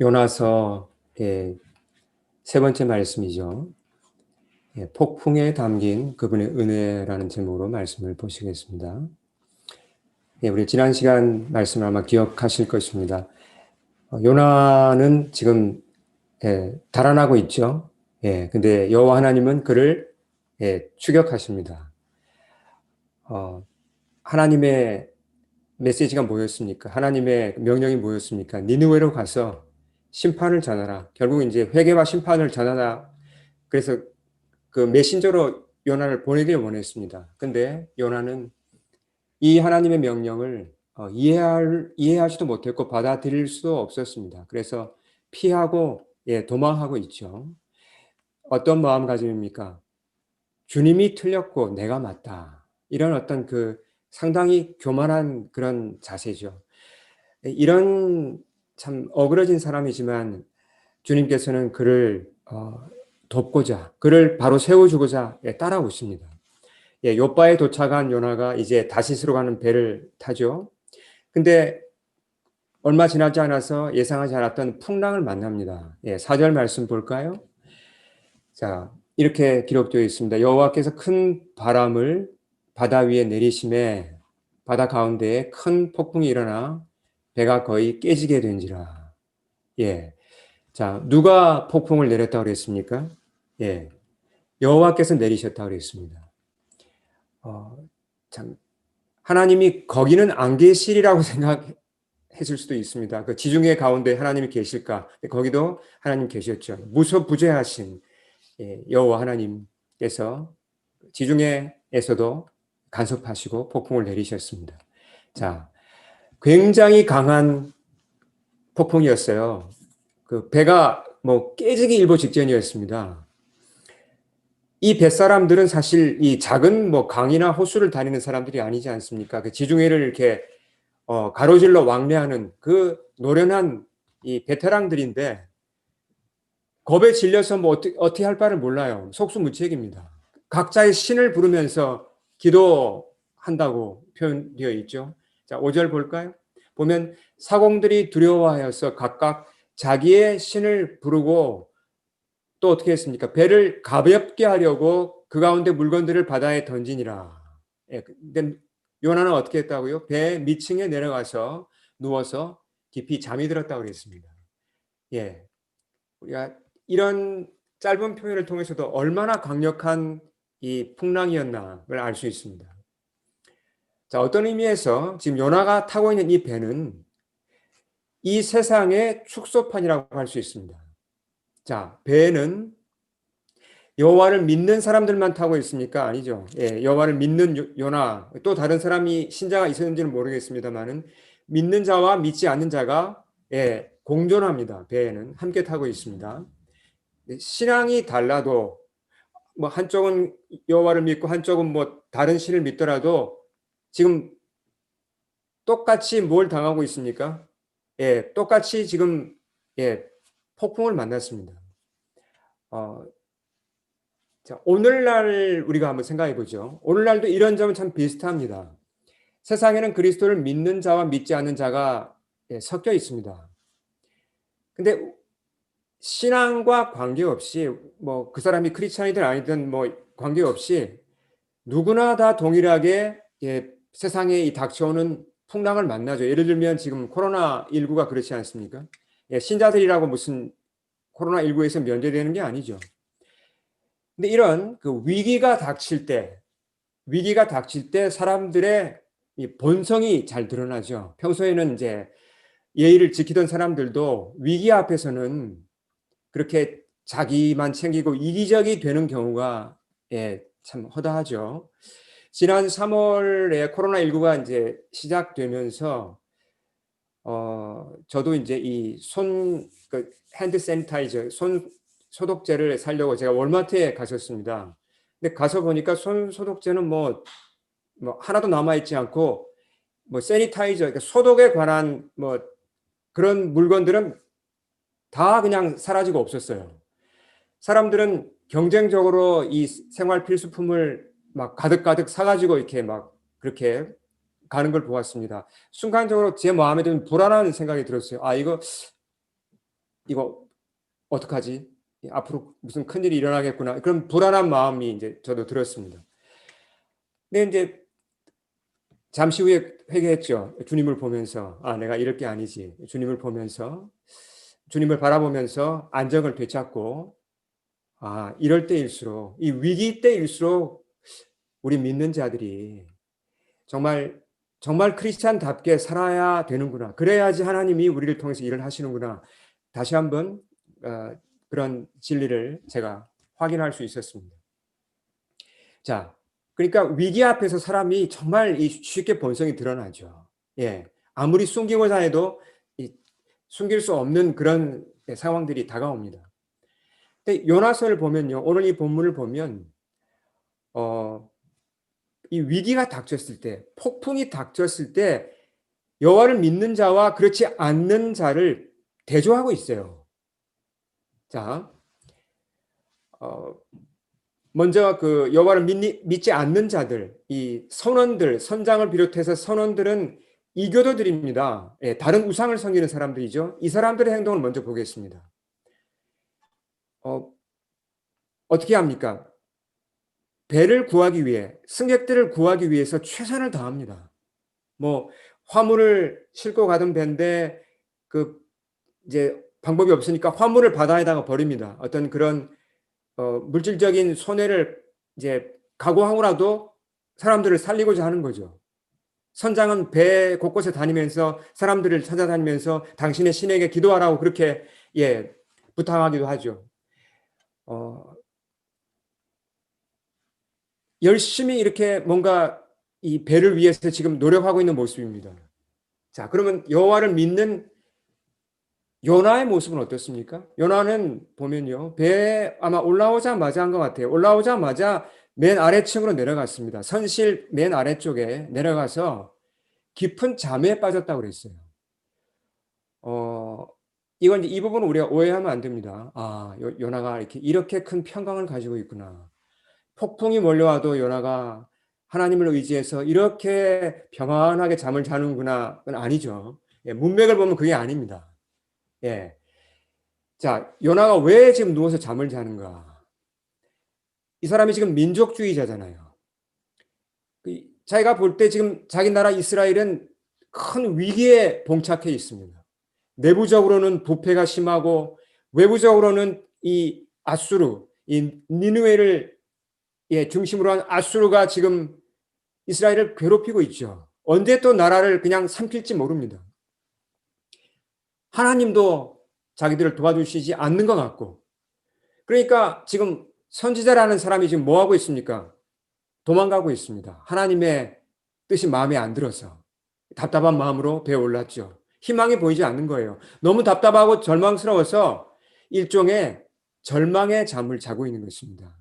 요나서 세 번째 말씀이죠. 폭풍에 담긴 그분의 은혜라는 제목으로 말씀을 보시겠습니다. 우리 지난 시간 말씀을 아마 기억하실 것입니다. 요나는 지금 달아나고 있죠. 근데 여호와 하나님은 그를 추격하십니다. 하나님의 메시지가 뭐였습니까? 하나님의 명령이 뭐였습니까? 니느웨로 가서 심판을 전하라. 결국 이제 회개와 심판을 전하라. 그래서 그 메신저로 요나를 보내길 원했습니다. 근데 요나는 이 하나님의 명령을 이해하지도 못했고 받아들일 수도 없었습니다. 그래서 피하고 도망하고 있죠. 어떤 마음가짐입니까? 주님이 틀렸고 내가 맞다. 이런 어떤 그 상당히 교만한 그런 자세죠. 이런 참 어그러진 사람이지만 주님께서는 그를 돕고자, 그를 바로 세워주고자 따라오십니다. 요바에 도착한 요나가 이제 다시스로 가는 배를 타죠. 근데 얼마 지나지 않아서 예상하지 않았던 풍랑을 만납니다. 4절 말씀 볼까요? 자, 이렇게 기록되어 있습니다. 여호와께서 큰 바람을 바다 위에 내리심에 바다 가운데에 큰 폭풍이 일어나 배가 거의 깨지게 된지라. 자, 누가 폭풍을 내렸다고 그랬습니까? 여호와께서 내리셨다고 그랬습니다. 참 하나님이 거기는 안 계시리라고 생각했을 수도 있습니다. 그 지중해 가운데 하나님이 계실까? 거기도 하나님 계셨죠. 무소부재하신 여호와 하나님께서 지중해에서도 간섭하시고 폭풍을 내리셨습니다. 자, 굉장히 강한 폭풍이었어요. 그 배가 뭐 깨지기 일보 직전이었습니다. 이 뱃사람들은 사실 이 작은 뭐 강이나 호수를 다니는 사람들이 아니지 않습니까? 그 지중해를 이렇게 가로질러 왕래하는 그 노련한 이 베테랑들인데 겁에 질려서 뭐 어떻게 할 바를 몰라요. 속수무책입니다. 각자의 신을 부르면서 기도한다고 표현되어 있죠. 자, 5절 볼까요? 보면 사공들이 두려워하여서 각각 자기의 신을 부르고 또 어떻게 했습니까? 배를 가볍게 하려고 그 가운데 물건들을 바다에 던지니라. 근데 요나는 어떻게 했다고요? 배 밑층에 내려가서 누워서 깊이 잠이 들었다고 그랬습니다. 우리가 이런 짧은 표현을 통해서도 얼마나 강력한 이 풍랑이었나를 알 수 있습니다. 자, 어떤 의미에서 지금 요나가 타고 있는 이 배는 이 세상의 축소판이라고 할 수 있습니다. 자, 배는 여호와를 믿는 사람들만 타고 있습니까? 아니죠. 여호와를 믿는 요나, 또 다른 사람이 신자가 있었는지는 모르겠습니다만은 믿는 자와 믿지 않는 자가 공존합니다. 배에는 함께 타고 있습니다. 신앙이 달라도 뭐 한쪽은 여호와를 믿고 한쪽은 뭐 다른 신을 믿더라도 지금 똑같이 뭘 당하고 있습니까? 똑같이 지금 폭풍을 만났습니다. 자, 오늘날 우리가 한번 생각해 보죠. 오늘날도 이런 점은 참 비슷합니다. 세상에는 그리스도를 믿는 자와 믿지 않는 자가 섞여 있습니다. 근데 신앙과 관계없이 뭐 그 사람이 크리스찬이든 아니든 뭐 관계없이 누구나 다 동일하게 세상에 이 닥쳐오는 풍랑을 만나죠. 예를 들면 지금 코로나19가 그렇지 않습니까? 신자들이라고 무슨 코로나19에서 면제되는 게 아니죠. 근데 이런 그 위기가 닥칠 때 사람들의 이 본성이 잘 드러나죠. 평소에는 이제 예의를 지키던 사람들도 위기 앞에서는 그렇게 자기만 챙기고 이기적이 되는 경우가 참 허다하죠. 지난 3월에 코로나19가 이제 시작되면서 저도 이제 이 그 핸드 세니타이저, 손 소독제를 사려고 제가 월마트에 갔었습니다. 근데 가서 보니까 손 소독제는 뭐 하나도 남아있지 않고 뭐 세니타이저, 그러니까 소독에 관한 뭐 그런 물건들은 다 그냥 사라지고 없었어요. 사람들은 경쟁적으로 이 생활 필수품을 막 가득가득 사가지고 이렇게 막 그렇게 가는 걸 보았습니다. 순간적으로 제 마음에 좀 불안한 생각이 들었어요. 이거 이거 어떡하지? 앞으로 무슨 큰일이 일어나겠구나. 그런 불안한 마음이 이제 저도 들었습니다. 근데 이제 잠시 후에 회개했죠. 주님을 보면서 내가 이럴 게 아니지. 주님을 보면서 주님을 바라보면서 안정을 되찾고 이럴 때일수록 이 위기 때일수록 우리 믿는 자들이 정말 정말 크리스찬답게 살아야 되는구나. 그래야지 하나님이 우리를 통해서 일을 하시는구나. 다시 한번 그런 진리를 제가 확인할 수 있었습니다. 자, 그러니까 위기 앞에서 사람이 정말 쉽게 본성이 드러나죠. 예, 아무리 숨기고자 해도 숨길 수 없는 그런 상황들이 다가옵니다. 근데 요나서를 보면요, 오늘 이 본문을 보면 이 위기가 닥쳤을 때, 폭풍이 닥쳤을 때 여호와를 믿는 자와 그렇지 않는 자를 대조하고 있어요. 자, 먼저 그 여호와를 믿지 않는 자들, 이 선원들, 선장을 비롯해서 선원들은 이교도들입니다. 예, 다른 우상을 섬기는 사람들이죠. 이 사람들의 행동을 먼저 보겠습니다. 어떻게 합니까? 배를 구하기 위해, 승객들을 구하기 위해서 최선을 다합니다. 뭐 화물을 싣고 가던 배인데 그 이제 방법이 없으니까 화물을 바다에다가 버립니다. 어떤 그런 물질적인 손해를 이제 각오하고라도 사람들을 살리고자 하는 거죠. 선장은 배 곳곳에 다니면서 사람들을 찾아다니면서 당신의 신에게 기도하라고 그렇게 부탁하기도 하죠. 열심히 이렇게 뭔가 이 배를 위해서 지금 노력하고 있는 모습입니다. 자, 그러면 여호와를 믿는 요나의 모습은 어떻습니까? 요나는 보면요, 배에 아마 올라오자마자 한 것 같아요. 올라오자마자 맨 아래층으로 내려갔습니다. 선실 맨 아래쪽에 내려가서 깊은 잠에 빠졌다고 그랬어요. 이건 이 부분은 우리가 오해하면 안 됩니다. 요나가 이렇게 큰 평강을 가지고 있구나. 폭풍이 몰려와도 요나가 하나님을 의지해서 이렇게 평안하게 잠을 자는구나. 그건 아니죠. 문맥을 보면 그게 아닙니다. 예. 자, 요나가 왜 지금 누워서 잠을 자는가? 이 사람이 지금 민족주의자잖아요. 자기가 볼 때 지금 자기 나라 이스라엘은 큰 위기에 봉착해 있습니다. 내부적으로는 부패가 심하고 외부적으로는 이 아수르, 이 니느웨를 중심으로 한 아수르가 지금 이스라엘을 괴롭히고 있죠. 언제 또 나라를 그냥 삼킬지 모릅니다. 하나님도 자기들을 도와주시지 않는 것 같고, 그러니까 지금 선지자라는 사람이 지금 뭐 하고 있습니까? 도망가고 있습니다. 하나님의 뜻이 마음에 안 들어서 답답한 마음으로 배에 올랐죠. 희망이 보이지 않는 거예요. 너무 답답하고 절망스러워서 일종의 절망의 잠을 자고 있는 것입니다.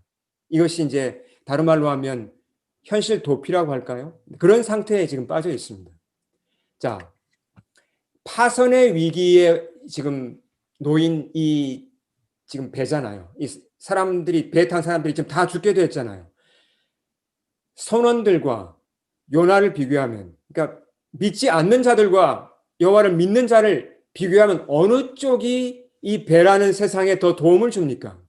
이것이 이제 다른 말로 하면 현실 도피라고 할까요? 그런 상태에 지금 빠져 있습니다. 자, 파선의 위기에 지금 놓인 이 지금 배잖아요. 이 사람들이, 배 탄 사람들이 지금 다 죽게 됐잖아요. 선원들과 요나를 비교하면, 그러니까 믿지 않는 자들과 여호와를 믿는 자를 비교하면 어느 쪽이 이 배라는 세상에 더 도움을 줍니까?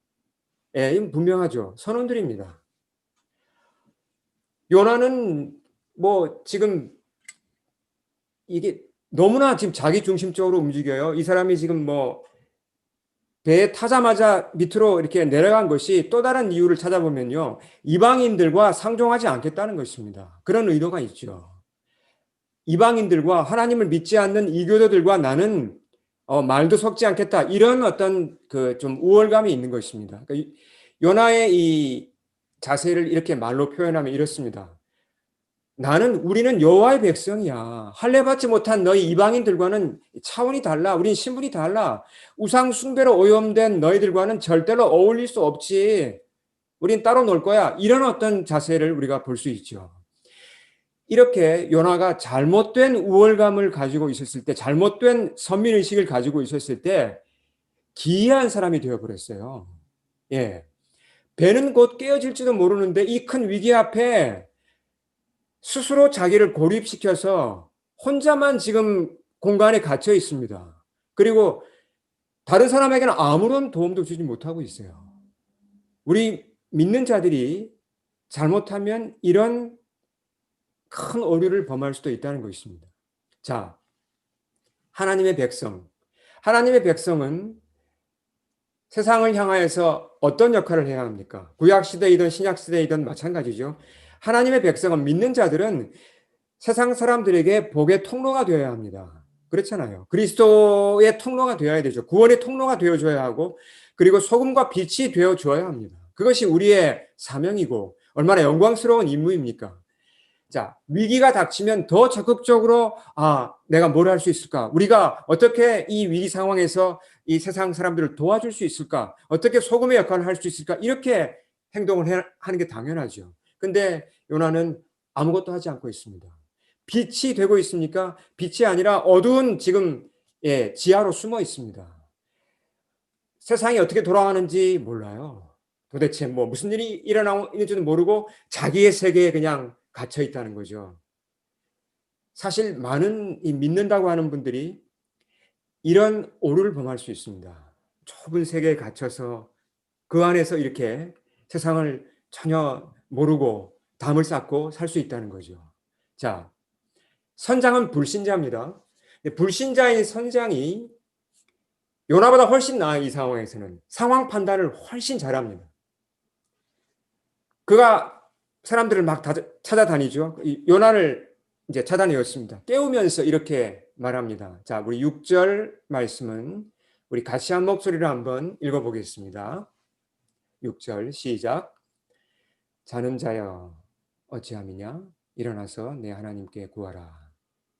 이건 분명하죠. 선원들입니다. 요나는 뭐 지금 이게 너무나 지금 자기 중심적으로 움직여요. 이 사람이 지금 뭐 배에 타자마자 밑으로 이렇게 내려간 것이 또 다른 이유를 찾아보면요, 이방인들과 상종하지 않겠다는 것입니다. 그런 의도가 있죠. 이방인들과 하나님을 믿지 않는 이교도들과 나는 말도 섞지 않겠다, 이런 어떤 그 좀 우월감이 있는 것입니다. 그러니까 요나의 이 자세를 이렇게 말로 표현하면 이렇습니다. 우리는 여호와의 백성이야. 할례 받지 못한 너희 이방인들과는 차원이 달라. 우린 신분이 달라. 우상 숭배로 오염된 너희들과는 절대로 어울릴 수 없지. 우린 따로 놀 거야. 이런 어떤 자세를 우리가 볼 수 있죠. 이렇게 요나가 잘못된 우월감을 가지고 있었을 때, 잘못된 선민의식을 가지고 있었을 때 기이한 사람이 되어버렸어요. 예. 배는 곧 깨어질지도 모르는데 이 큰 위기 앞에 스스로 자기를 고립시켜서 혼자만 지금 공간에 갇혀 있습니다. 그리고 다른 사람에게는 아무런 도움도 주지 못하고 있어요. 우리 믿는 자들이 잘못하면 이런 큰 오류를 범할 수도 있다는 것입니다. 자, 하나님의 백성. 하나님의 백성은 세상을 향하여서 어떤 역할을 해야 합니까? 구약시대이든 신약시대이든 마찬가지죠. 하나님의 백성은, 믿는 자들은 세상 사람들에게 복의 통로가 되어야 합니다. 그렇잖아요. 그리스도의 통로가 되어야 되죠. 구원의 통로가 되어줘야 하고, 그리고 소금과 빛이 되어줘야 합니다. 그것이 우리의 사명이고 얼마나 영광스러운 임무입니까? 자, 위기가 닥치면 더 적극적으로, 내가 뭘 할 수 있을까? 우리가 어떻게 이 위기 상황에서 이 세상 사람들을 도와줄 수 있을까? 어떻게 소금의 역할을 할 수 있을까? 이렇게 행동을 하는 게 당연하죠. 근데 요나는 아무것도 하지 않고 있습니다. 빛이 되고 있습니까? 빛이 아니라 어두운 지금, 지하로 숨어 있습니다. 세상이 어떻게 돌아가는지 몰라요. 도대체 뭐 무슨 일이 일어나는지도 모르고 자기의 세계에 그냥 갇혀 있다는 거죠. 사실 많은 이 믿는다고 하는 분들이 이런 오류를 범할 수 있습니다. 좁은 세계에 갇혀서 그 안에서 이렇게 세상을 전혀 모르고 담을 쌓고 살 수 있다는 거죠. 자, 선장은 불신자입니다. 불신자인 선장이 요나보다 훨씬 나아. 이 상황에서는 상황 판단을 훨씬 잘합니다. 그가 사람들을 막 찾아다니죠. 요나를 이제 찾아내었습니다. 깨우면서 이렇게 말합니다. 자, 우리 6절 말씀은 우리 같이 한 목소리로 한번 읽어보겠습니다. 6절 시작. 자는 자여 어찌함이냐? 일어나서 내 하나님께 구하라.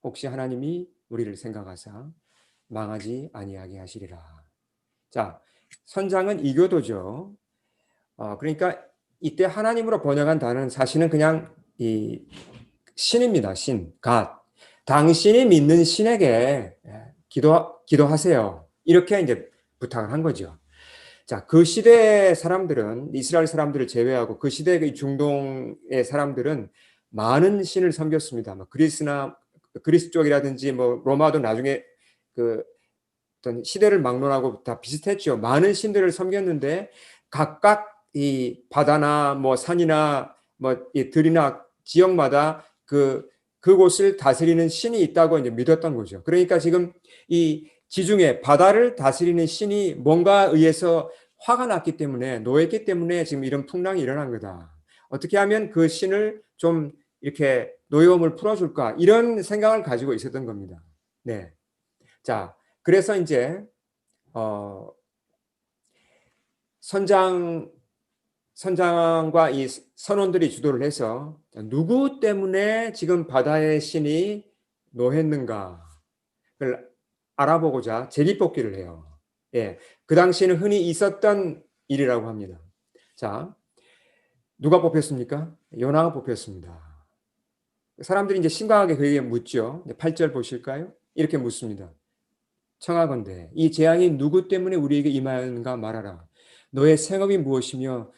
혹시 하나님이 우리를 생각하사 망하지 아니하게 하시리라. 자, 선장은 이교도죠. 그러니까 이때 하나님으로 번역한 단어는 사실은 그냥 이 신입니다. 신, God. 당신이 믿는 신에게 기도하세요. 이렇게 이제 부탁을 한 거죠. 자, 그 시대의 사람들은, 이스라엘 사람들을 제외하고 그 시대의 중동의 사람들은 많은 신을 섬겼습니다. 뭐 그리스 쪽이라든지 뭐 로마도 나중에 그 어떤 시대를 막론하고 다 비슷했죠. 많은 신들을 섬겼는데 각각 이 바다나 뭐 산이나 뭐 이 들이나 지역마다 그곳을 다스리는 신이 있다고 이제 믿었던 거죠. 그러니까 지금 이 지중해 바다를 다스리는 신이 뭔가 의해서 화가 났기 때문에, 노했기 때문에 지금 이런 풍랑이 일어난 거다. 어떻게 하면 그 신을 좀 이렇게 노여움을 풀어줄까, 이런 생각을 가지고 있었던 겁니다. 네. 자, 그래서 이제 선장과 이 선원들이 주도를 해서 누구 때문에 지금 바다의 신이 노했는가를 알아보고자 제비뽑기를 해요. 예, 그 당시에는 흔히 있었던 일이라고 합니다. 자, 누가 뽑혔습니까? 요나가 뽑혔습니다. 사람들이 이제 심각하게 그에게 묻죠. 8절 보실까요? 이렇게 묻습니다. 청하건대 이 재앙이 누구 때문에 우리에게 임하였는가 말하라. 너의 생업이 무엇이며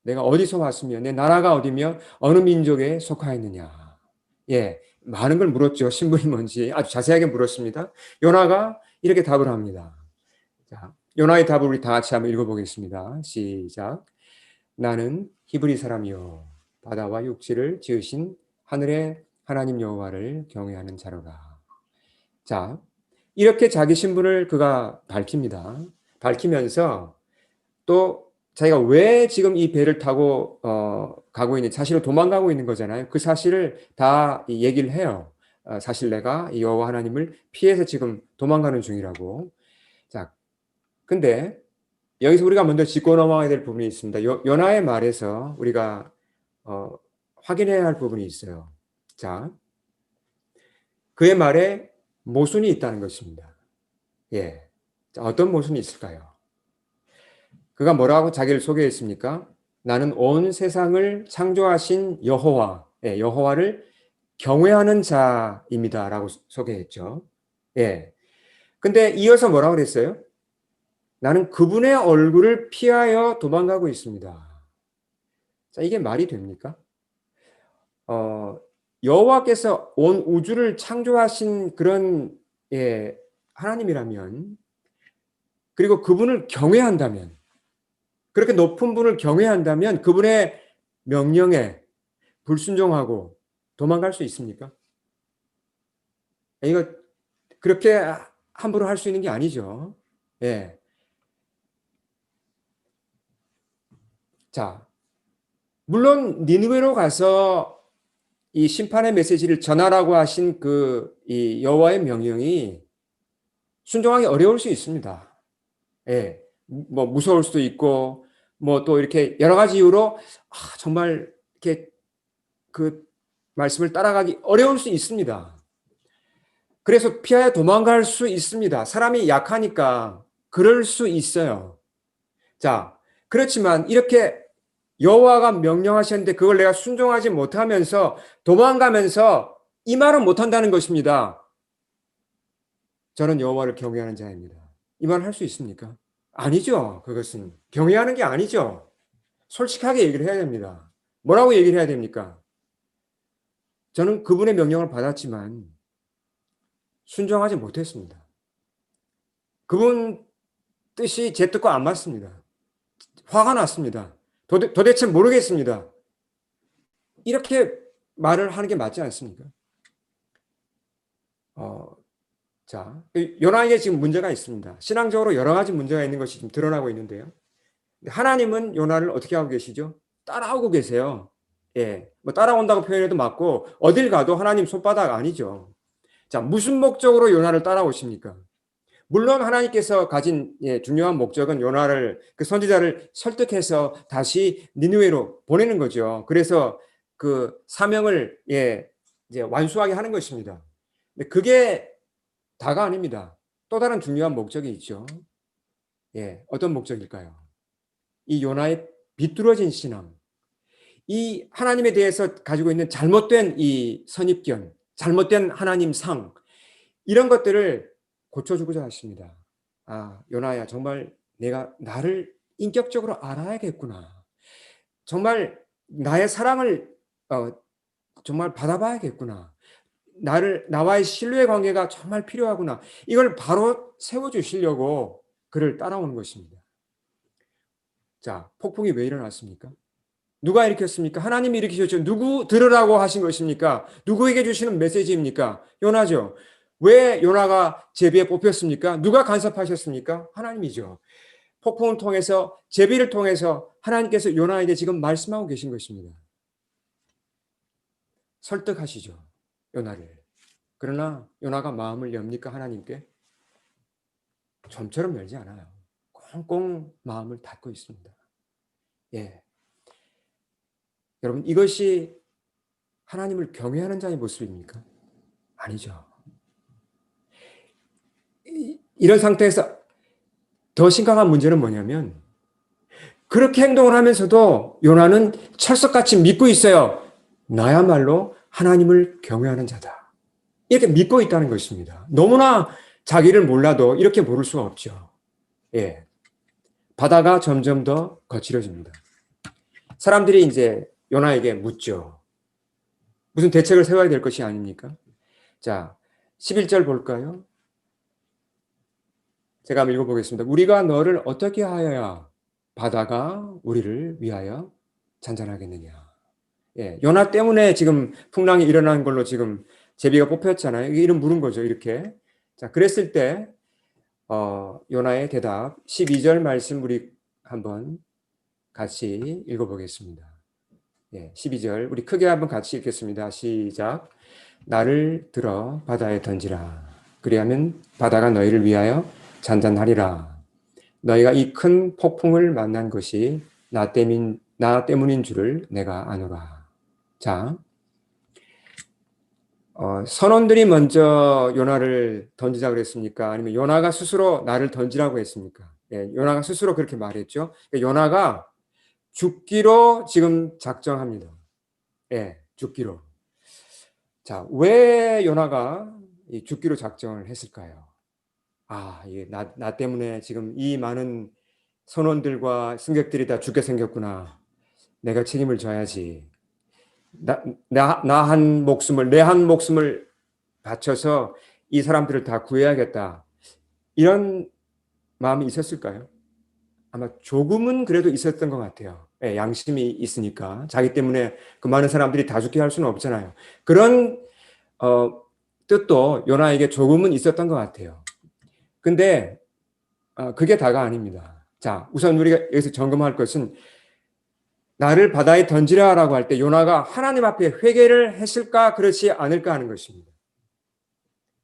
내가 어디서 왔으며 내 나라가 어디며 어느 민족에 속하였느냐. 예, 많은 걸 물었죠. 신분이 뭔지 아주 자세하게 물었습니다. 요나가 이렇게 답을 합니다. 자, 요나의 답을 우리 다 같이 한번 읽어보겠습니다. 시작. 나는 히브리 사람이요 바다와 육지를 지으신 하늘의 하나님 여호와를 경외하는 자로라. 자, 이렇게 자기 신분을 그가 밝힙니다. 밝히면서 또 자기가 왜 지금 이 배를 타고 가고 있는, 사실은 도망가고 있는 거잖아요. 그 사실을 다 얘기를 해요. 사실 내가 여호와 하나님을 피해서 지금 도망가는 중이라고. 자, 근데 여기서 우리가 먼저 짚고 넘어가야 될 부분이 있습니다. 요나의 말에서 우리가 확인해야 할 부분이 있어요. 자, 그의 말에 모순이 있다는 것입니다. 예, 자, 어떤 모순이 있을까요? 그가 뭐라고 자기를 소개했습니까? 나는 온 세상을 창조하신 여호와, 여호와를 경외하는 자입니다라고 소개했죠. 예. 근데 이어서 뭐라고 그랬어요? 나는 그분의 얼굴을 피하여 도망가고 있습니다. 자, 이게 말이 됩니까? 여호와께서 온 우주를 창조하신 그런 하나님이라면 그리고 그분을 경외한다면, 그렇게 높은 분을 경외한다면 그분의 명령에 불순종하고 도망갈 수 있습니까? 이거 그렇게 함부로 할 수 있는 게 아니죠. 예. 자, 물론 니느웨로 가서 이 심판의 메시지를 전하라고 하신 그 이 여호와의 명령이 순종하기 어려울 수 있습니다. 예. 뭐 무서울 수도 있고 뭐 또 이렇게 여러 가지 이유로 정말 이렇게 그 말씀을 따라가기 어려울 수 있습니다. 그래서 피하여 도망갈 수 있습니다. 사람이 약하니까 그럴 수 있어요. 자, 그렇지만 이렇게 여호와가 명령하셨는데 그걸 내가 순종하지 못하면서 도망가면서 이 말은 못한다는 것입니다. 저는 여호와를 경외하는 자입니다. 이 말 할 수 있습니까? 아니죠. 그것은 경외하는 게 아니죠. 솔직하게 얘기를 해야 됩니다. 뭐라고 얘기를 해야 됩니까? 저는 그분의 명령을 받았지만 순종하지 못했습니다. 그분 뜻이 제 뜻과 안 맞습니다. 화가 났습니다. 도대체 모르겠습니다. 이렇게 말을 하는 게 맞지 않습니까? 자, 요나에게 지금 문제가 있습니다. 신앙적으로 여러 가지 문제가 있는 것이 지금 드러나고 있는데요. 하나님은 요나를 어떻게 하고 계시죠? 따라오고 계세요. 예, 뭐 따라온다고 표현해도 맞고 어딜 가도 하나님 손바닥 아니죠. 자, 무슨 목적으로 요나를 따라오십니까? 물론 하나님께서 가진 중요한 목적은 요나를 그 선지자를 설득해서 다시 니느웨로 보내는 거죠. 그래서 그 사명을 이제 완수하게 하는 것입니다. 근데 그게 다가 아닙니다. 또 다른 중요한 목적이 있죠. 예, 어떤 목적일까요? 이 요나의 비뚤어진 신앙, 이 하나님에 대해서 가지고 있는 잘못된 이 선입견, 잘못된 하나님 상, 이런 것들을 고쳐주고자 하십니다. 요나야, 정말 내가 나를 인격적으로 알아야겠구나. 정말 나의 사랑을 정말 받아봐야겠구나. 나와의 신뢰의 관계가 정말 필요하구나. 이걸 바로 세워주시려고 그를 따라오는 것입니다. 자, 폭풍이 왜 일어났습니까? 누가 일으켰습니까? 하나님이 일으키셨죠. 누구 들으라고 하신 것입니까? 누구에게 주시는 메시지입니까? 요나죠. 왜 요나가 제비에 뽑혔습니까? 누가 간섭하셨습니까? 하나님이죠. 폭풍을 통해서, 제비를 통해서 하나님께서 요나에게 지금 말씀하고 계신 것입니다. 설득하시죠, 요나를. 그러나 요나가 마음을 엽니까, 하나님께? 좀처럼 열지 않아요. 꽁꽁 마음을 닫고 있습니다. 예. 여러분, 이것이 하나님을 경외하는 자의 모습입니까? 아니죠. 이런 상태에서 더 심각한 문제는 뭐냐면, 그렇게 행동을 하면서도 요나는 철석같이 믿고 있어요. 나야말로 하나님을 경외하는 자다. 이렇게 믿고 있다는 것입니다. 너무나 자기를 몰라도 이렇게 모를 수가 없죠. 예. 바다가 점점 더 거칠어집니다. 사람들이 이제 요나에게 묻죠. 무슨 대책을 세워야 될 것이 아닙니까? 자, 11절 볼까요? 제가 한번 읽어보겠습니다. 우리가 너를 어떻게 하여야 바다가 우리를 위하여 잔잔하겠느냐. 예, 요나 때문에 지금 풍랑이 일어난 걸로 지금 제비가 뽑혔잖아요. 이름 물은 거죠, 이렇게. 자, 그랬을 때, 요나의 대답, 12절 말씀 우리 한번 같이 읽어보겠습니다. 예, 12절. 우리 크게 한번 같이 읽겠습니다. 시작. 나를 들어 바다에 던지라. 그리하면 바다가 너희를 위하여 잔잔하리라. 너희가 이 큰 폭풍을 만난 것이 나 때문인 줄을 내가 아노라. 자, 선원들이 먼저 요나를 던지자 그랬습니까? 아니면 요나가 스스로 나를 던지라고 했습니까? 예, 요나가 스스로 그렇게 말했죠. 요나가 죽기로 지금 작정합니다. 예, 죽기로. 자, 왜 요나가 죽기로 작정을 했을까요? 이게 나 때문에 지금 이 많은 선원들과 승객들이 다 죽게 생겼구나. 내가 책임을 져야지. 내 한 목숨을 바쳐서 이 사람들을 다 구해야겠다. 이런 마음이 있었을까요? 아마 조금은 그래도 있었던 것 같아요. 예, 양심이 있으니까 자기 때문에 그 많은 사람들이 다 죽게 할 수는 없잖아요. 그런 뜻도 요나에게 조금은 있었던 것 같아요. 근데 그게 다가 아닙니다. 자, 우선 우리가 여기서 점검할 것은 나를 바다에 던지라라고 할 때 요나가 하나님 앞에 회개를 했을까 그렇지 않을까 하는 것입니다.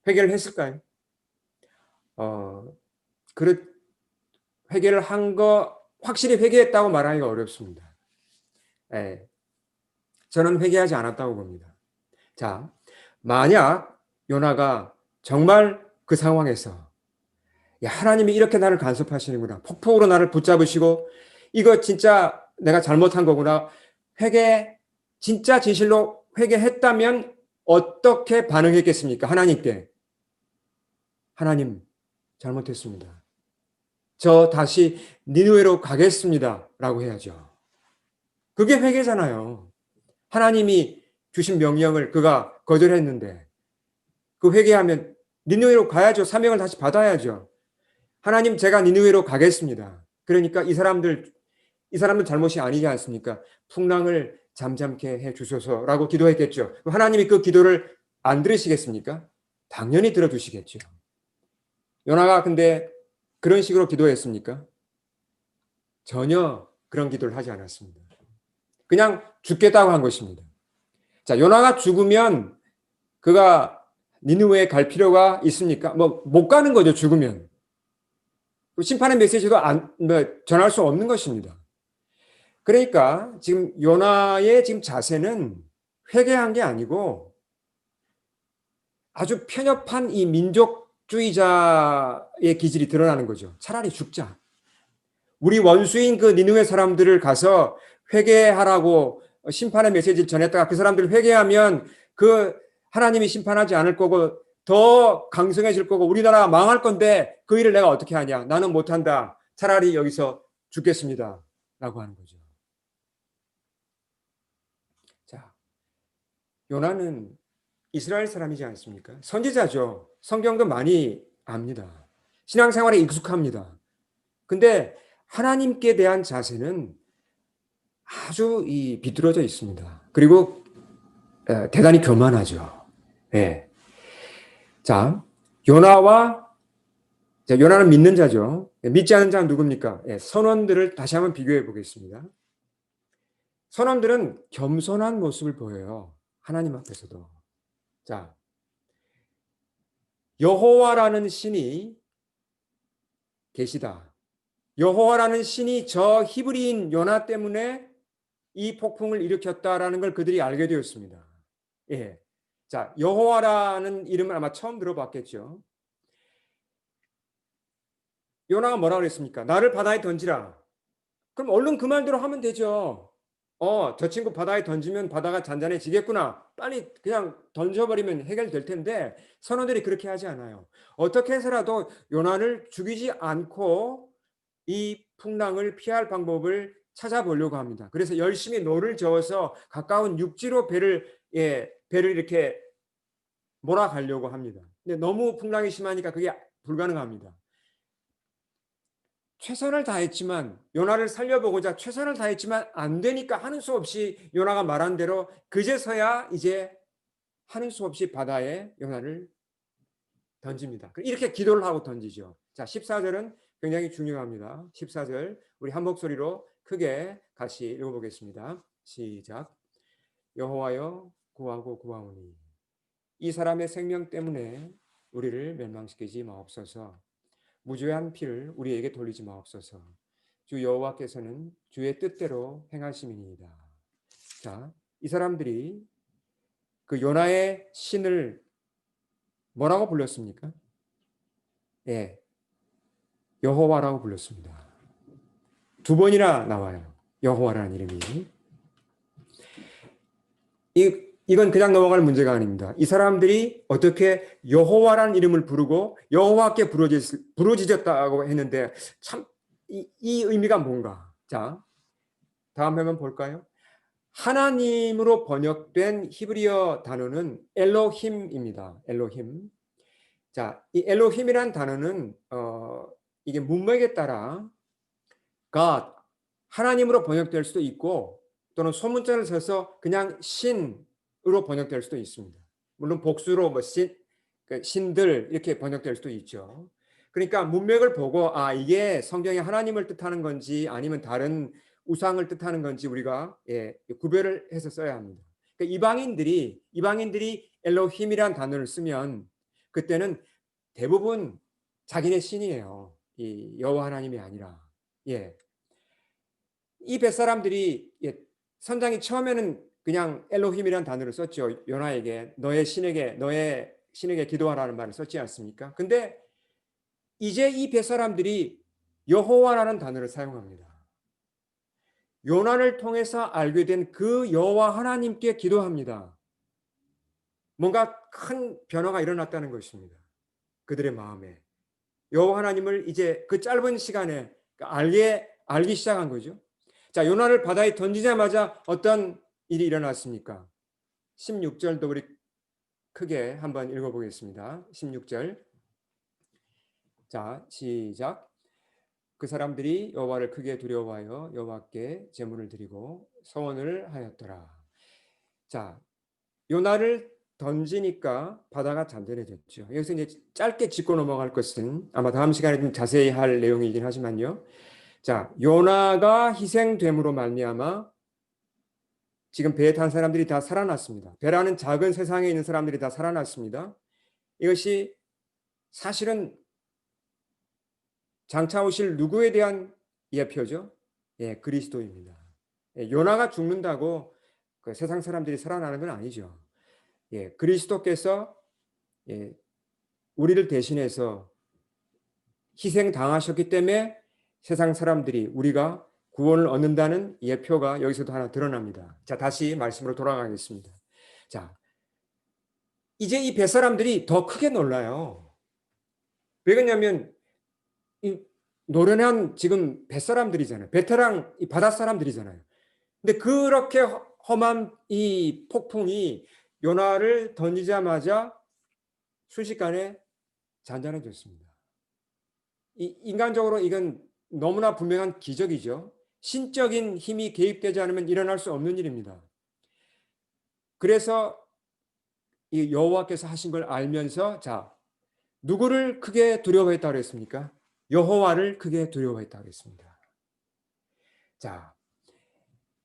회개를 했을까요? 어, 그 회개를 한 거 확실히 회개했다고 말하기가 어렵습니다. 예, 저는 회개하지 않았다고 봅니다. 자, 만약 요나가 정말 그 상황에서 야, 하나님이 이렇게 나를 간섭하시는구나. 폭풍으로 나를 붙잡으시고 이거 진짜 내가 잘못한 거구나. 회개 진짜 진실로 회개했다면 어떻게 반응했겠습니까? 하나님께. 하나님 잘못했습니다. 저 다시 니느웨로 가겠습니다라고 해야죠. 그게 회개잖아요. 하나님이 주신 명령을 그가 거절했는데 그 회개하면 니느웨로 가야죠. 사명을 다시 받아야죠. 하나님 제가 니느웨로 가겠습니다. 그러니까 이 사람들 잘못이 아니지 않습니까? 풍랑을 잠잠케 해 주소서라고 기도했겠죠. 하나님이 그 기도를 안 들으시겠습니까? 당연히 들어주시겠죠. 요나가 근데 그런 식으로 기도했습니까? 전혀 그런 기도를 하지 않았습니다. 그냥 죽겠다고 한 것입니다. 자, 요나가 죽으면 그가 니느웨에 갈 필요가 있습니까? 뭐 못 가는 거죠, 죽으면. 심판의 메시지도 전할 수 없는 것입니다. 그러니까 지금 요나의 지금 자세는 회개한 게 아니고 아주 편협한 이 민족주의자의 기질이 드러나는 거죠. 차라리 죽자. 우리 원수인 그 니느웨 사람들을 가서 회개하라고 심판의 메시지를 전했다가 그 사람들 회개하면 그 하나님이 심판하지 않을 거고 더 강성해질 거고 우리나라가 망할 건데 그 일을 내가 어떻게 하냐. 나는 못한다. 차라리 여기서 죽겠습니다. 라고 하는 거죠. 자, 요나는 이스라엘 사람이지 않습니까? 선지자죠. 성경도 많이 압니다. 신앙생활에 익숙합니다. 근데 하나님께 대한 자세는 아주 비뚤어져 있습니다. 그리고 대단히 교만하죠. 예. 자, 요나와 요나는 믿는 자죠. 믿지 않는 자는 누굽니까? 예, 선원들을 다시 한번 비교해 보겠습니다. 선원들은 겸손한 모습을 보여요. 하나님 앞에서도. 자, 여호와라는 신이 계시다. 여호와라는 신이 저 히브리인 요나 때문에 이 폭풍을 일으켰다라는 걸 그들이 알게 되었습니다. 예. 자, 여호와라는 이름을 아마 처음 들어봤겠죠. 요나가 뭐라고 그랬습니까? 나를 바다에 던지라. 그럼 얼른 그 말대로 하면 되죠. 저 친구 바다에 던지면 바다가 잔잔해지겠구나. 빨리 그냥 던져버리면 해결될 텐데 선원들이 그렇게 하지 않아요. 어떻게 해서라도 요나를 죽이지 않고 이 풍랑을 피할 방법을 찾아보려고 합니다. 그래서 열심히 노를 저어서 가까운 육지로 배를 이렇게 몰아가려고 합니다. 근데 너무 풍랑이 심하니까 그게 불가능합니다. 최선을 다했지만 요나를 살려보고자 최선을 다했지만 안 되니까 하는 수 없이 요나가 말한 대로 그제서야 이제 하는 수 없이 바다에 요나를 던집니다. 이렇게 기도를 하고 던지죠. 자, 14절은 굉장히 중요합니다. 14절 우리 한 목소리로 크게 같이 읽어보겠습니다. 시작. 여호와여 구하고 구하오니 이 사람의 생명 때문에 우리를 멸망시키지 마옵소서. 무죄한 피를 우리에게 돌리지 마옵소서. 주 여호와께서는 주의 뜻대로 행하심이니이다. 자, 이 사람들이 그 요나의 신을 뭐라고 불렀습니까? 예, 여호와라고 불렀습니다. 두 번이나 나와요. 여호와라는 이름이. 이건 그냥 넘어갈 문제가 아닙니다. 이 사람들이 어떻게 여호와라는 이름을 부르고 여호와께 부르짖었다고 했는데 참 이 의미가 뭔가. 자, 다음 화면 볼까요? 하나님으로 번역된 히브리어 단어는 엘로힘입니다. 엘로힘. 자, 이 엘로힘이란 단어는 이게 문맥에 따라 God, 하나님으로 번역될 수도 있고 또는 소문자를 써서 그냥 신으로 번역될 수도 있습니다. 물론 복수로 뭐 신들 이렇게 번역될 수도 있죠. 그러니까 문맥을 보고 이게 성경에 하나님을 뜻하는 건지 아니면 다른 우상을 뜻하는 건지 우리가 구별을 해서 써야 합니다. 그러니까 이방인들이 엘로힘이란 단어를 쓰면 그때는 대부분 자기네 신이에요. 이 여호와 하나님이 아니라. 예. 이 뱃사람들이 선장이 처음에는 그냥 엘로힘이라는 단어를 썼죠. 요나에게 너의 신에게 기도하라는 말을 썼지 않습니까? 근데 이제 이 뱃사람들이 여호와라는 단어를 사용합니다. 요나를 통해서 알게 된 그 여호와 하나님께 기도합니다. 뭔가 큰 변화가 일어났다는 것입니다. 그들의 마음에. 여호와 하나님을 이제 그 짧은 시간에 알기 시작한 거죠. 자, 요나를 바다에 던지자마자 어떤 일이 일어났습니까? 16절도 우리 크게 한번 읽어보겠습니다. 16절. 자, 시작. 그 사람들이 여호와를 크게 두려워하여 여호와께 제물을 드리고 서원을 하였더라. 자, 요나를 던지니까 바다가 잔잔해졌죠. 여기서 이제 짧게 짚고 넘어갈 것은 아마 다음 시간에 좀 자세히 할 내용이긴 하지만요. 자, 요나가 희생됨으로 말미암아 지금 배에 탄 사람들이 다 살아났습니다. 배라는 작은 세상에 있는 사람들이 다 살아났습니다. 이것이 사실은 장차 오실 누구에 대한 예표죠? 그리스도입니다. 요나가 죽는다고 그 세상 사람들이 살아나는 건 아니죠. 그리스도께서 우리를 대신해서 희생 당하셨기 때문에 세상 사람들이 우리가 구원을 얻는다는 예표가 여기서도 하나 드러납니다. 자, 다시 말씀으로 돌아가겠습니다. 자, 이제 이 뱃사람들이 더 크게 놀라요. 왜 그러냐면 이 노련한 지금 뱃사람들이잖아요. 베테랑 이 바닷사람들이잖아요. 근데 그렇게 험한 이 폭풍이 요나를 던지자마자 순식간에 잔잔해졌습니다. 인간적으로 이건 너무나 분명한 기적이죠. 신적인 힘이 개입되지 않으면 일어날 수 없는 일입니다. 그래서 이 여호와께서 하신 걸 알면서 자, 누구를 크게 두려워했다고 그랬습니까? 여호와를 크게 두려워했다고 그랬습니다. 자,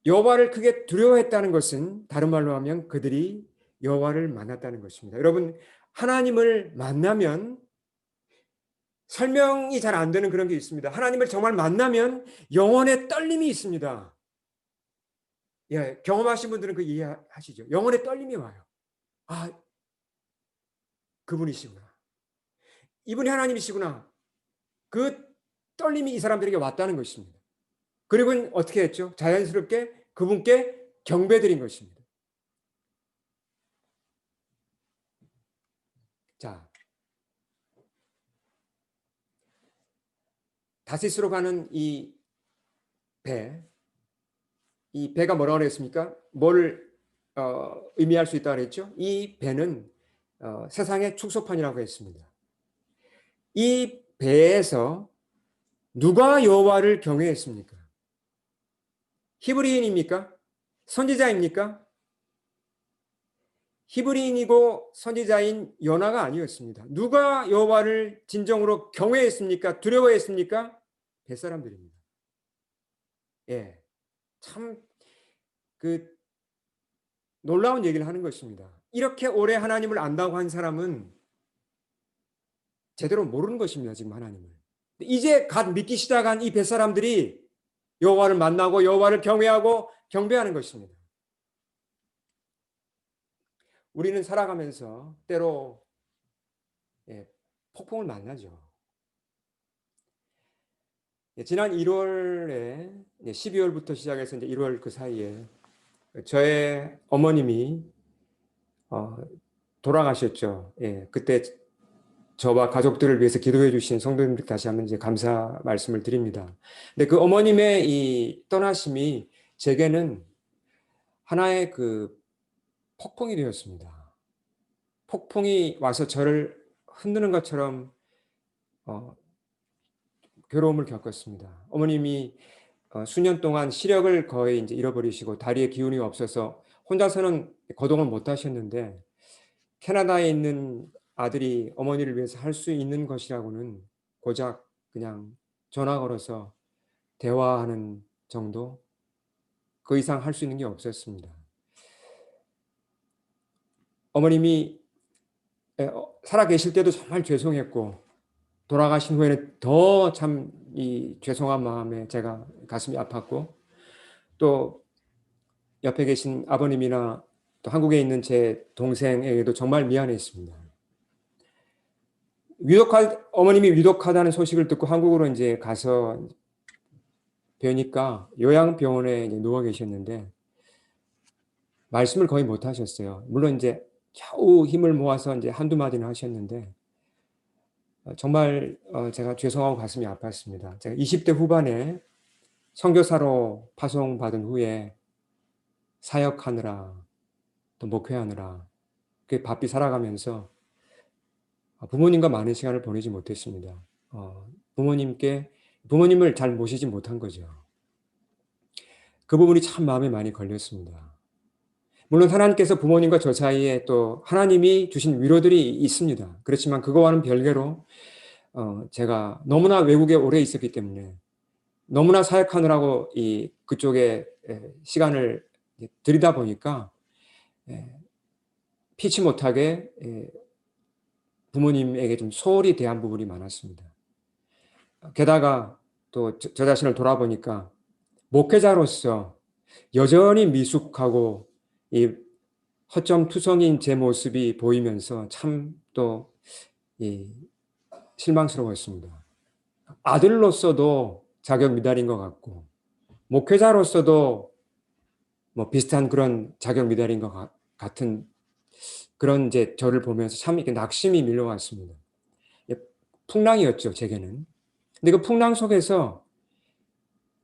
여호와를 크게 두려워했다는 것은 다른 말로 하면 그들이 여호와를 만났다는 것입니다. 여러분, 하나님을 만나면 설명이 잘 안 되는 그런 게 있습니다. 하나님을 정말 만나면 영혼의 떨림이 있습니다. 경험하신 분들은 그 이해하시죠? 영혼의 떨림이 와요. 그분이시구나. 이분이 하나님이시구나. 그 떨림이 이 사람들에게 왔다는 것입니다. 그리고 어떻게 했죠? 자연스럽게 그분께 경배드린 것입니다. 자, 다시스로 가는 이 배가 뭐라고 그랬습니까? 뭘 의미할 수 있다고 그랬죠? 이 배는 세상의 축소판이라고 했습니다. 이 배에서 누가 여호와를 경외했습니까? 히브리인입니까? 선지자입니까? 히브리인이고 선지자인 요나가 아니었습니다. 누가 여호와를 진정으로 경외했습니까? 두려워했습니까? 뱃사람들입니다. 참 그 놀라운 얘기를 하는 것입니다. 이렇게 오래 하나님을 안다고 한 사람은 제대로 모르는 것입니다. 지금 하나님을. 이제 갓 믿기 시작한 이 뱃사람들이 여호와를 만나고 여호와를 경외하고 경배하는 것입니다. 우리는 살아가면서 때로 폭풍을 만나죠. 지난 1월에 12월부터 시작해서 이제 1월 그 사이에 저의 어머님이 돌아가셨죠. 그때 저와 가족들을 위해서 기도해 주신 성도님들 다시 한번 이제 감사 말씀을 드립니다. 근데 그 어머님의 이 떠나심이 제게는 하나의 그 폭풍이 되었습니다. 폭풍이 와서 저를 흔드는 것처럼 괴로움을 겪었습니다. 어머님이 수년 동안 시력을 거의 이제 잃어버리시고 다리에 기운이 없어서 혼자서는 거동을 못 하셨는데 캐나다에 있는 아들이 어머니를 위해서 할 수 있는 것이라고는 고작 그냥 전화 걸어서 대화하는 정도, 그 이상 할 수 있는 게 없었습니다. 어머님이 살아 계실 때도 정말 죄송했고 돌아가신 후에는 더 참 이 죄송한 마음에 제가 가슴이 아팠고, 또 옆에 계신 아버님이나 또 한국에 있는 제 동생에게도 정말 미안했습니다. 어머님이 위독하다는 소식을 듣고 한국으로 이제 가서 뵈니까 요양병원에 이제 누워 계셨는데 말씀을 거의 못 하셨어요. 물론 이제 겨우 힘을 모아서 이제 한두 마디는 하셨는데 정말 제가 죄송하고 가슴이 아팠습니다. 제가 20대 후반에 선교사로 파송받은 후에 사역하느라 또 목회하느라 그 바삐 살아가면서 부모님과 많은 시간을 보내지 못했습니다. 부모님을 잘 모시지 못한 거죠. 그 부분이 참 마음에 많이 걸렸습니다. 물론 하나님께서 부모님과 저 사이에 또 하나님이 주신 위로들이 있습니다. 그렇지만 그거와는 별개로 제가 너무나 외국에 오래 있었기 때문에 너무나 사역하느라고 그쪽에 시간을 들이다 보니까 피치 못하게 부모님에게 좀 소홀히 대한 부분이 많았습니다. 게다가 또 저 자신을 돌아보니까 목회자로서 여전히 미숙하고 이 허점투성인 제 모습이 보이면서 참 또 실망스러웠습니다. 아들로서도 자격 미달인 것 같고 목회자로서도 뭐 비슷한 그런 자격 미달인 것 같은 그런 이제 저를 보면서 참 이렇게 낙심이 밀려왔습니다. 풍랑이었죠, 제게는. 근데 그 풍랑 속에서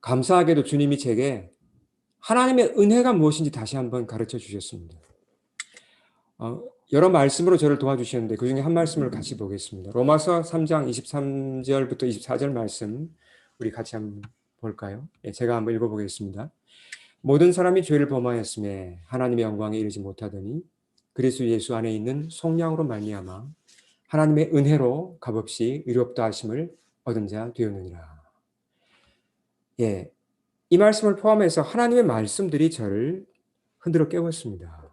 감사하게도 주님이 제게 하나님의 은혜가 무엇인지 다시 한번 가르쳐 주셨습니다. 여러 말씀으로 저를 도와주셨는데 그중에 한 말씀을 같이 보겠습니다. 로마서 3장 23절부터 24절 말씀 우리 같이 한번 볼까요? 제가 한번 읽어보겠습니다. 모든 사람이 죄를 범하였음에 하나님의 영광에 이르지 못하더니 그리스도 예수 안에 있는 속량으로 말미암아 하나님의 은혜로 값없이 의롭다 하심을 얻은 자 되었느니라. 이 말씀을 포함해서 하나님의 말씀들이 저를 흔들어 깨웠습니다.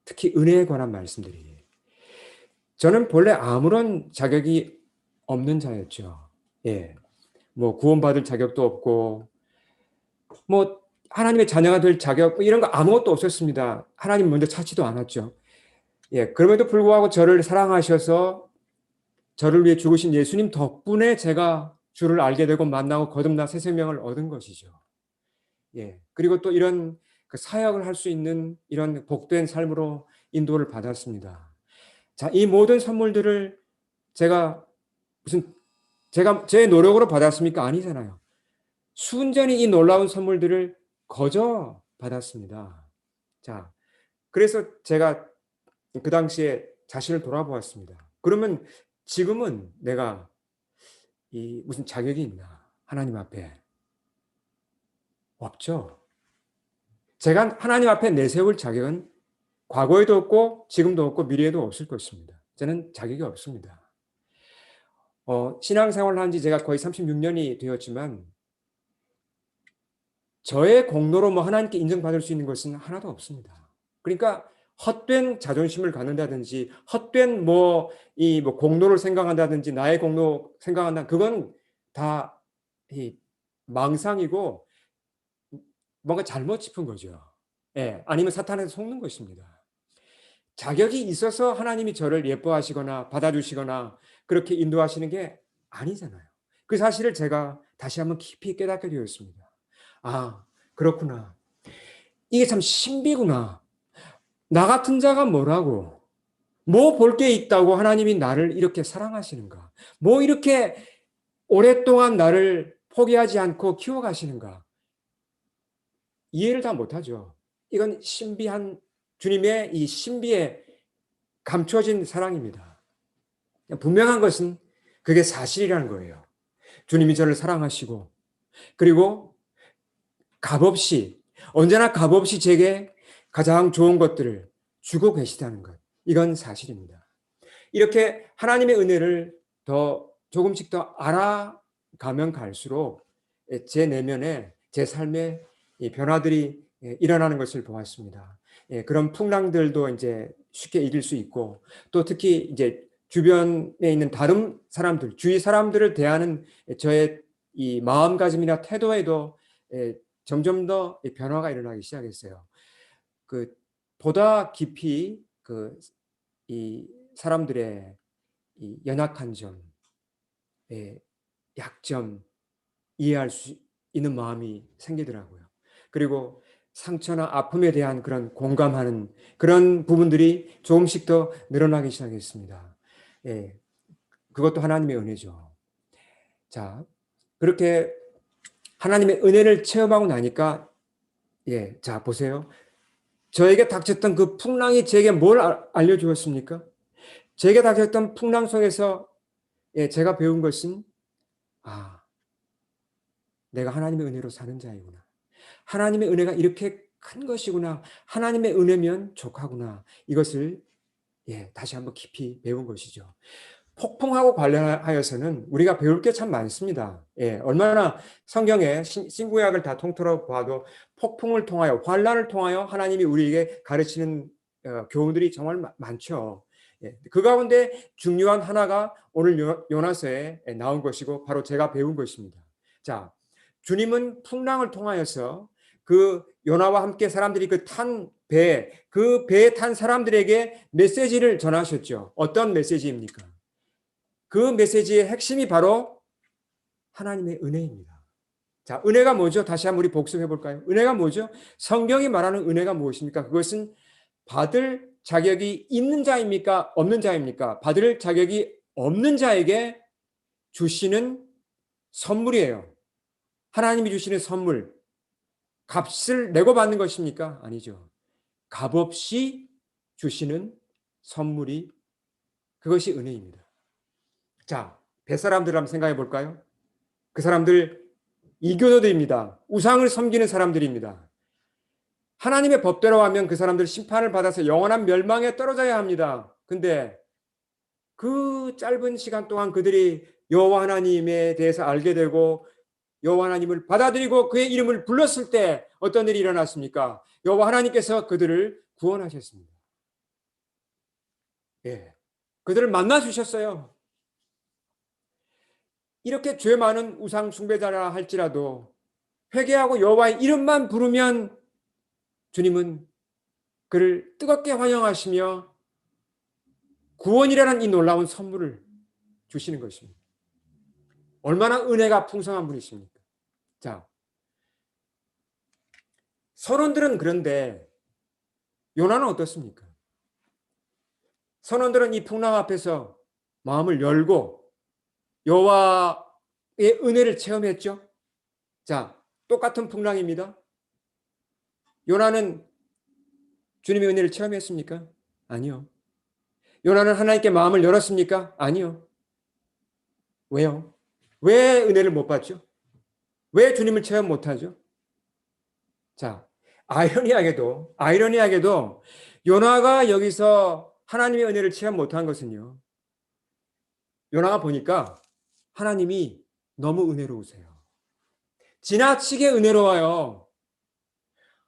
특히 은혜에 관한 말씀들이. 저는 본래 아무런 자격이 없는 자였죠. 뭐 구원받을 자격도 없고 뭐 하나님의 자녀가 될 자격 이런 거 아무것도 없었습니다. 하나님 먼저 찾지도 않았죠. 그럼에도 불구하고 저를 사랑하셔서 저를 위해 죽으신 예수님 덕분에 제가 주를 알게 되고 만나고 거듭나 새 생명을 얻은 것이죠. 그리고 또 이런 그 사역을 할 수 있는 이런 복된 삶으로 인도를 받았습니다. 자, 이 모든 선물들을 제가 제 노력으로 받았습니까? 아니잖아요. 순전히 이 놀라운 선물들을 거저 받았습니다. 자, 그래서 제가 그 당시에 자신을 돌아보았습니다. 그러면 지금은 내가 무슨 자격이 있나? 하나님 앞에. 없죠. 제가 하나님 앞에 내세울 자격은 과거에도 없고 지금도 없고 미래에도 없을 것입니다. 저는 자격이 없습니다. 신앙생활을 한 지 제가 거의 36년이 되었지만 저의 공로로 뭐 하나님께 인정받을 수 있는 것은 하나도 없습니다. 그러니까 헛된 자존심을 갖는다든지 헛된 뭐 공로를 생각한다든지 나의 공로 생각한다, 그건 다 망상이고 뭔가 잘못 짚은 거죠. 아니면 사탄에서 속는 것입니다. 자격이 있어서 하나님이 저를 예뻐하시거나 받아주시거나 그렇게 인도하시는 게 아니잖아요. 그 사실을 제가 다시 한번 깊이 깨닫게 되었습니다. 아, 그렇구나. 이게 참 신비구나. 나 같은 자가 뭐라고? 뭐 볼 게 있다고 하나님이 나를 이렇게 사랑하시는가? 뭐 이렇게 오랫동안 나를 포기하지 않고 키워가시는가? 이해를 다 못하죠. 이건 신비한 주님의 이 신비에 감춰진 사랑입니다. 분명한 것은 그게 사실이라는 거예요. 주님이 저를 사랑하시고 그리고 값없이 언제나 값없이 제게 가장 좋은 것들을 주고 계시다는 것. 이건 사실입니다. 이렇게 하나님의 은혜를 더 조금씩 더 알아가면 갈수록 제 내면에 제 삶에 이 변화들이 일어나는 것을 보았습니다. 그런 풍랑들도 이제 쉽게 이길 수 있고 또 특히 이제 주변에 있는 다른 사람들, 주위 사람들을 대하는 저의 이 마음가짐이나 태도에도 점점 더 변화가 일어나기 시작했어요. 그 보다 깊이 그 이 사람들의 이 연약한 점, 약점 이해할 수 있는 마음이 생기더라고요. 그리고 상처나 아픔에 대한 그런 공감하는 그런 부분들이 조금씩 더 늘어나기 시작했습니다. 예, 그것도 하나님의 은혜죠. 자, 그렇게 하나님의 은혜를 체험하고 나니까, 자, 보세요. 저에게 닥쳤던 그 풍랑이 제게 뭘 알려주었습니까? 제게 닥쳤던 풍랑 속에서 제가 배운 것은, 아, 내가 하나님의 은혜로 사는 자이구나. 하나님의 은혜가 이렇게 큰 것이구나. 하나님의 은혜면 족하구나. 이것을 다시 한번 깊이 배운 것이죠. 폭풍하고 관련하여서는 우리가 배울 게 참 많습니다. 얼마나 성경에 신구약을 다 통틀어 봐도 폭풍을 통하여 환란을 통하여 하나님이 우리에게 가르치는 교훈들이 정말 많죠. 그 가운데 중요한 하나가 오늘 요나서에 나온 것이고 바로 제가 배운 것입니다. 자, 주님은 풍랑을 통하여서 그 요나와 함께 사람들이 그 배에 탄 사람들에게 메시지를 전하셨죠. 어떤 메시지입니까? 그 메시지의 핵심이 바로 하나님의 은혜입니다. 자, 은혜가 뭐죠? 다시 한번 우리 복습해 볼까요? 은혜가 뭐죠? 성경이 말하는 은혜가 무엇입니까? 그것은 받을 자격이 있는 자입니까? 없는 자입니까? 받을 자격이 없는 자에게 주시는 선물이에요. 하나님이 주시는 선물. 값을 내고 받는 것입니까? 아니죠. 값없이 주시는 선물이 그것이 은혜입니다. 자, 뱃사람들 한번 생각해 볼까요? 그 사람들 이교도들입니다. 우상을 섬기는 사람들입니다. 하나님의 법대로 하면 그 사람들 심판을 받아서 영원한 멸망에 떨어져야 합니다. 근데 그 짧은 시간 동안 그들이 여호와 하나님에 대해서 알게 되고 여호와 하나님을 받아들이고 그의 이름을 불렀을 때 어떤 일이 일어났습니까? 여호와 하나님께서 그들을 구원하셨습니다. 그들을 만나 주셨어요. 이렇게 죄 많은 우상 숭배자라 할지라도 회개하고 여호와의 이름만 부르면 주님은 그를 뜨겁게 환영하시며 구원이라는 이 놀라운 선물을 주시는 것입니다. 얼마나 은혜가 풍성한 분이십니까? 자, 선원들은 그런데 요나는 어떻습니까? 선원들은 이 풍랑 앞에서 마음을 열고 여호와의 은혜를 체험했죠. 자, 똑같은 풍랑입니다. 요나는 주님의 은혜를 체험했습니까? 아니요. 요나는 하나님께 마음을 열었습니까? 아니요. 왜요? 왜 은혜를 못 받죠? 왜 주님을 체험 못하죠? 자, 아이러니하게도 요나가 여기서 하나님의 은혜를 체험 못한 것은요. 요나가 보니까 하나님이 너무 은혜로우세요. 지나치게 은혜로워요.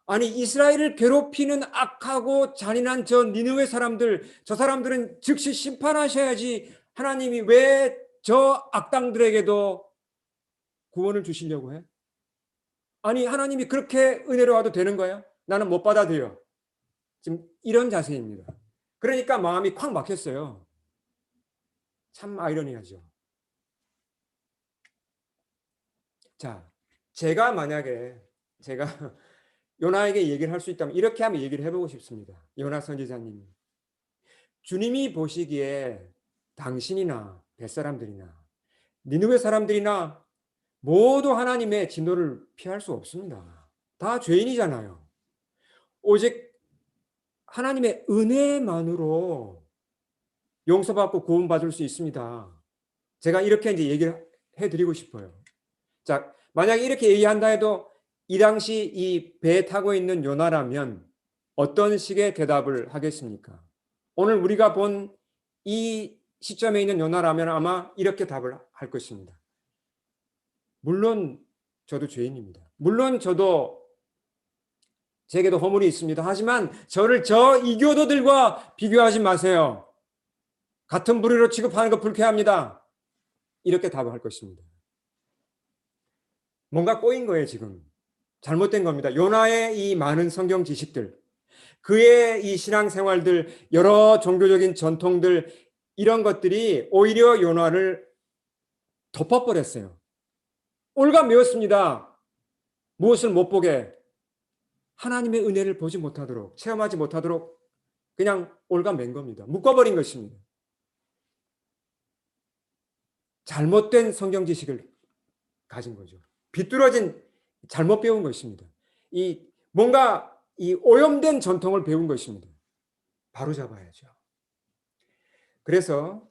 아니 이스라엘을 괴롭히는 악하고 잔인한 저 니느웨 사람들, 저 사람들은 즉시 심판하셔야지 하나님이 왜 저 악당들에게도 구원을 주시려고 해? 아니 하나님이 그렇게 은혜로워도 되는 거예요? 나는 못 받아들여. 지금 이런 자세입니다. 그러니까 마음이 콱 막혔어요. 참 아이러니하죠. 자, 제가 요나에게 얘기를 할 수 있다면 이렇게 한번 얘기를 해보고 싶습니다. 요나 선지자님, 주님이 보시기에 당신이나 뱃사람들이나 니느웨 사람들이나 모두 하나님의 진노를 피할 수 없습니다. 다 죄인이잖아요. 오직 하나님의 은혜만으로 용서받고 구원받을 수 있습니다. 제가 이렇게 이제 얘기를 해드리고 싶어요. 자, 만약에 이렇게 얘기한다 해도 이 당시 이 배에 타고 있는 요나라면 어떤 식의 대답을 하겠습니까? 오늘 우리가 본 이 시점에 있는 요나라면 아마 이렇게 답을 할 것입니다. 물론 저도 죄인입니다. 물론 저도 제게도 허물이 있습니다. 하지만 저를 저 이교도들과 비교하지 마세요. 같은 부류로 취급하는 거 불쾌합니다. 이렇게 답을 할 것입니다. 뭔가 꼬인 거예요, 지금. 잘못된 겁니다. 요나의 이 많은 성경 지식들, 그의 이 신앙생활들, 여러 종교적인 전통들, 이런 것들이 오히려 요나를 덮어버렸어요. 올가매었습니다. 무엇을 못 보게? 하나님의 은혜를 보지 못하도록, 체험하지 못하도록 그냥 올가맨 겁니다. 묶어버린 것입니다. 잘못된 성경 지식을 가진 거죠. 비뚤어진 잘못 배운 것입니다. 이 뭔가 이 오염된 전통을 배운 것입니다. 바로 잡아야죠. 그래서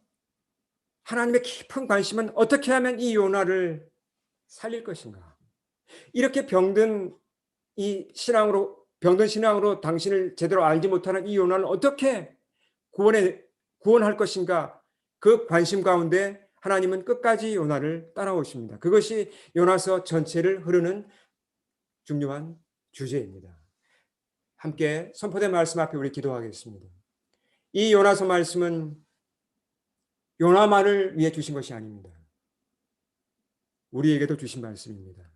하나님의 깊은 관심은 어떻게 하면 이 요나를 살릴 것인가? 이렇게 병든 신앙으로 당신을 제대로 알지 못하는 이 요나를 어떻게 구원할 것인가? 그 관심 가운데 하나님은 끝까지 요나를 따라오십니다. 그것이 요나서 전체를 흐르는 중요한 주제입니다. 함께 선포된 말씀 앞에 우리 기도하겠습니다. 이 요나서 말씀은 요나만을 위해 주신 것이 아닙니다. 우리에게도 주신 말씀입니다.